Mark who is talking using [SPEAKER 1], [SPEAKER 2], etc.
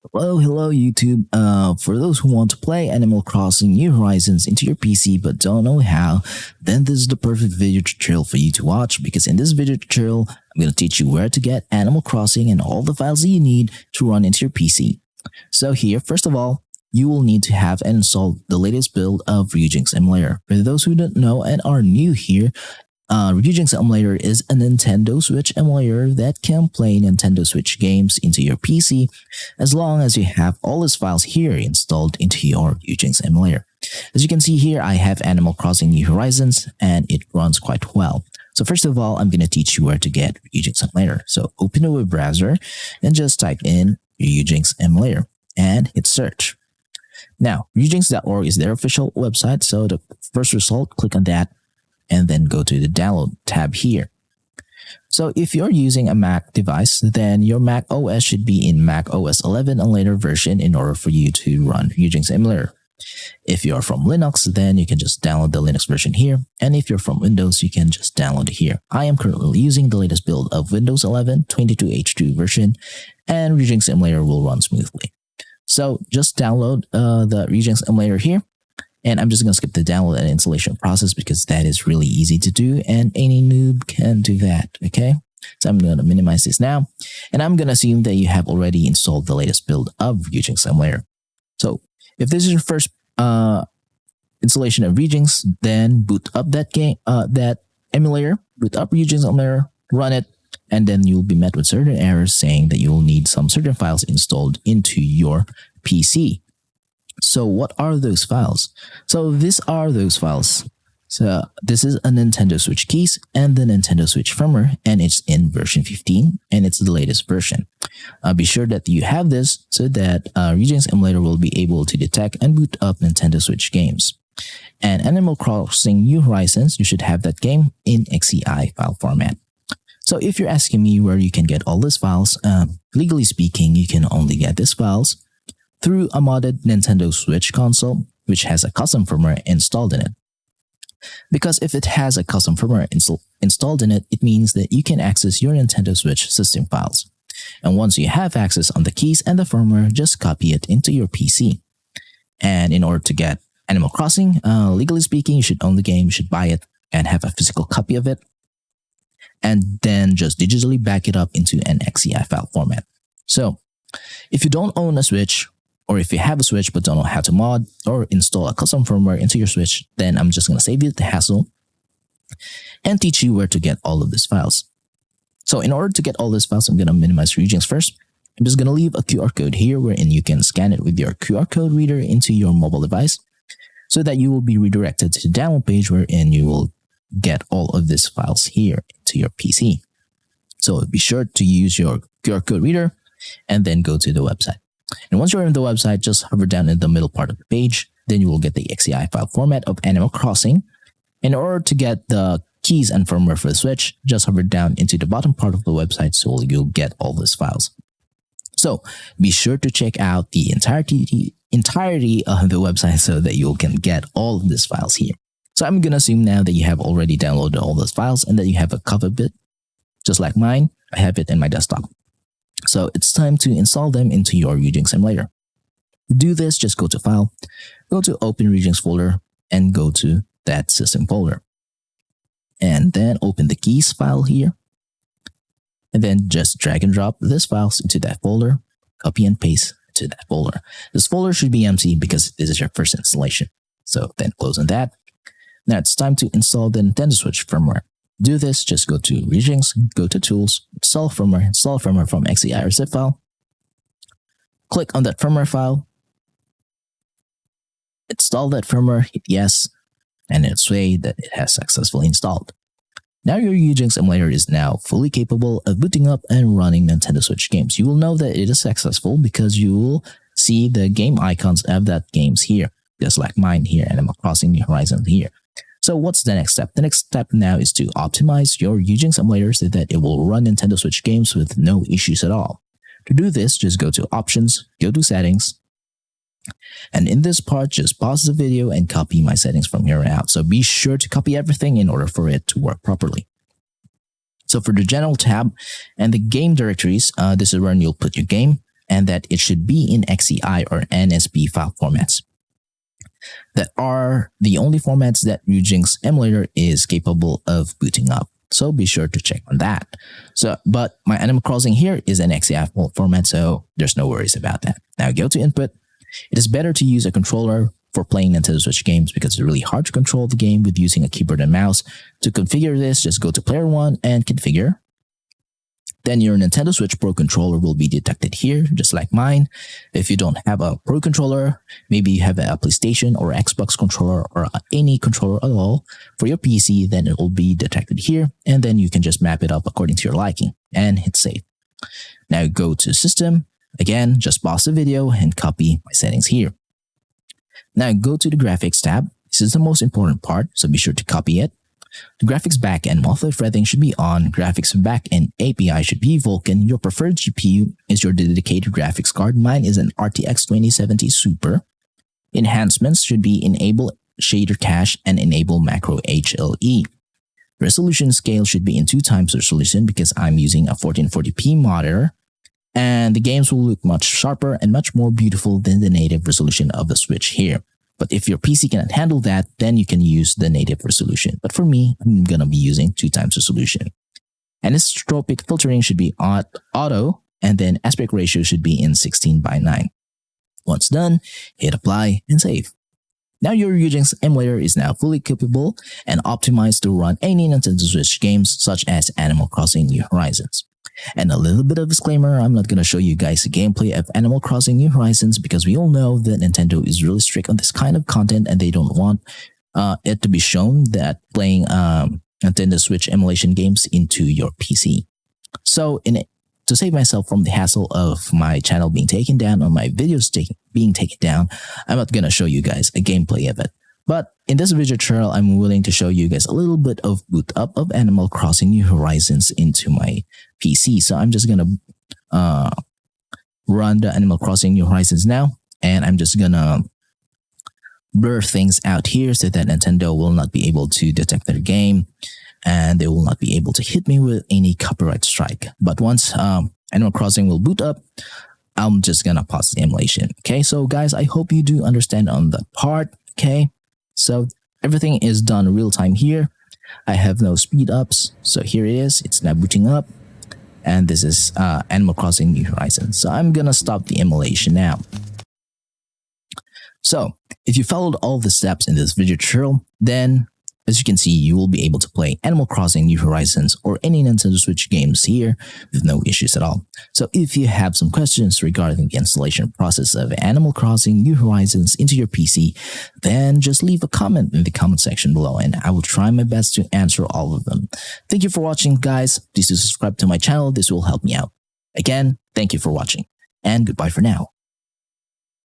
[SPEAKER 1] Hello YouTube. For those who want to play Animal Crossing New Horizons into your PC but don't know how, then this is the perfect video tutorial for you to watch, because in this video tutorial, I'm going to teach you where to get Animal Crossing and all the files that you need to run into your PC. So here, first of all, you will need to have and install the latest build of Ryujinx Emulator. For those who don't know and are new here, Ryujinx Emulator is a Nintendo Switch emulator that can play Nintendo Switch games into your PC as long as you have all its files here installed into your Ryujinx emulator. As you can see here, I have Animal Crossing New Horizons and it runs quite well. So first of all, I'm going to teach you where to get Ryujinx Emulator. So open a web browser and just type in Ryujinx Emulator and hit search. Now, ryujinx.org is their official website, so the first result, click on that, and then go to the download tab here. So if you're using a Mac device, then your Mac OS should be in Mac OS 11 and later version in order for you to run Ryujinx Emulator. If you're from Linux, then you can just download the Linux version here. And if you're from Windows, you can just download it here. I am currently using the latest build of Windows 11 22H2 version, and Ryujinx Emulator will run smoothly. So just download the Ryujinx Emulator here. And I'm just going to skip the download and installation process because that is really easy to do and any noob can do that, okay? So I'm going to minimize this now. And I'm going to assume that you have already installed the latest build of Ryujinx Emulator. So if this is your first installation of Ryujinx, then boot up that emulator, boot up Ryujinx Emulator, run it, and then you'll be met with certain errors saying that you will need some certain files installed into your PC. So what are those files? So these are those files. So this is a Nintendo Switch keys and the Nintendo Switch firmware, and it's in version 15 and it's the latest version. Be sure that you have this so that Ryujinx Emulator will be able to detect and boot up Nintendo Switch games. And Animal Crossing New Horizons, you should have that game in XCI file format. So if you're asking me where you can get all these files, legally speaking, you can only get these files through a modded Nintendo Switch console, which has a custom firmware installed in it. Because if it has a custom firmware installed in it, it means that you can access your Nintendo Switch system files. And once you have access on the keys and the firmware, just copy it into your PC. And in order to get Animal Crossing, legally speaking, you should own the game, you should buy it, and have a physical copy of it. And then just digitally back it up into an XCI file format. So if you don't own a Switch, or if you have a Switch but don't know how to mod or install a custom firmware into your Switch, then I'm just going to save you the hassle and teach you where to get all of these files. So in order to get all these files, I'm going to minimize Ryujinx first. I'm just going to leave a QR code here wherein you can scan it with your QR code reader into your mobile device so that you will be redirected to the download page wherein you will get all of these files here into your PC. So be sure to use your QR code reader and then go to the website. And once you're in the website, just hover down in the middle part of the page. Then you will get the XCI file format of Animal Crossing. In order to get the keys and firmware for the Switch, just hover down into the bottom part of the website so you'll get all these files. So be sure to check out the entirety of the website so that you can get all of these files here. So I'm going to assume now that you have already downloaded all those files and that you have a copy of it. Just like mine, I have it in my desktop. So it's time to install them into your Ryujinx Emulator. To do this, just go to File, go to Open Ryujinx folder, and go to that system folder. And then open the keys file here. And then just drag and drop these files into that folder, copy and paste to that folder. This folder should be empty because this is your first installation. So then close on that. Now it's time to install the Nintendo Switch firmware. To do this, just go to Ryujinx, go to Tools, install firmware from XCI or zip file. Click on that firmware file. Install that firmware, hit yes, and it'll say that it has successfully installed. Now your Ryujinx Emulator is now fully capable of booting up and running Nintendo Switch games. You will know that it is successful because you will see the game icons of that games here, just like mine here, Animal Crossing New Horizons here. So what's the next step? The next step now is to optimize your Ryujinx Emulator so that it will run Nintendo Switch games with no issues at all. To do this, just go to Options, go to Settings, and in this part, just pause the video and copy my settings from here on out. So be sure to copy everything in order for it to work properly. So for the General tab and the game directories, this is where you'll put your game. and that it should be in XCI or NSP file formats. That are the only formats that Ryujinx emulator is capable of booting up. So be sure to check on that. But my Animal Crossing here is an XCI format, so there's no worries about that. Now go to input. It is better to use a controller for playing Nintendo Switch games because it's really hard to control the game with using a keyboard and mouse. To configure this, just go to Player 1 and Configure. Then your Nintendo Switch Pro controller will be detected here, just like mine. If you don't have a Pro controller, maybe you have a PlayStation or Xbox controller or any controller at all for your PC, then it will be detected here. And then you can just map it up according to your liking and hit save. Now go to System. Again, just pause the video and copy my settings here. Now go to the Graphics tab. This is the most important part, so be sure to copy it. The graphics backend multi-threading should be on. Graphics backend API should be Vulkan. Your preferred GPU is your dedicated graphics card. Mine is an RTX 2070 Super. Enhancements should be enable shader cache and enable macro HLE. Resolution scale should be in 2x resolution because I'm using a 1440p monitor. And the games will look much sharper and much more beautiful than the native resolution of the Switch here. But if your PC cannot handle that, then you can use the native resolution. But for me, I'm going to be using 2x resolution. Anisotropic filtering should be auto, and then aspect ratio should be in 16:9. Once done, hit apply and save. Now your Ryujinx emulator is now fully capable and optimized to run any Nintendo Switch games such as Animal Crossing New Horizons. And a little bit of disclaimer, I'm not going to show you guys the gameplay of Animal Crossing New Horizons because we all know that Nintendo is really strict on this kind of content and they don't want it to be shown that playing Nintendo Switch emulation games into your PC. So to save myself from the hassle of my channel being taken down or my videos being taken down, I'm not going to show you guys a gameplay of it. But in this video tutorial, I'm willing to show you guys a little bit of boot up of Animal Crossing New Horizons into my PC. So I'm just going to run the Animal Crossing New Horizons now. And I'm just going to blur things out here so that Nintendo will not be able to detect their game. And they will not be able to hit me with any copyright strike. But once Animal Crossing will boot up, I'm just going to pause the emulation. Okay, so guys, I hope you do understand on that part. Okay. So everything is done real time here. I have no speed ups. So here it is. It's now booting up. And this is Animal Crossing New Horizons. So I'm going to stop the emulation now. So if you followed all the steps in this video tutorial, then as you can see, you will be able to play Animal Crossing New Horizons or any Nintendo Switch games here with no issues at all. So if you have some questions regarding the installation process of Animal Crossing New Horizons into your PC, then just leave a comment in the comment section below and I will try my best to answer all of them. Thank you for watching, guys. Please do subscribe to my channel. This will help me out. Again, thank you for watching and goodbye for now.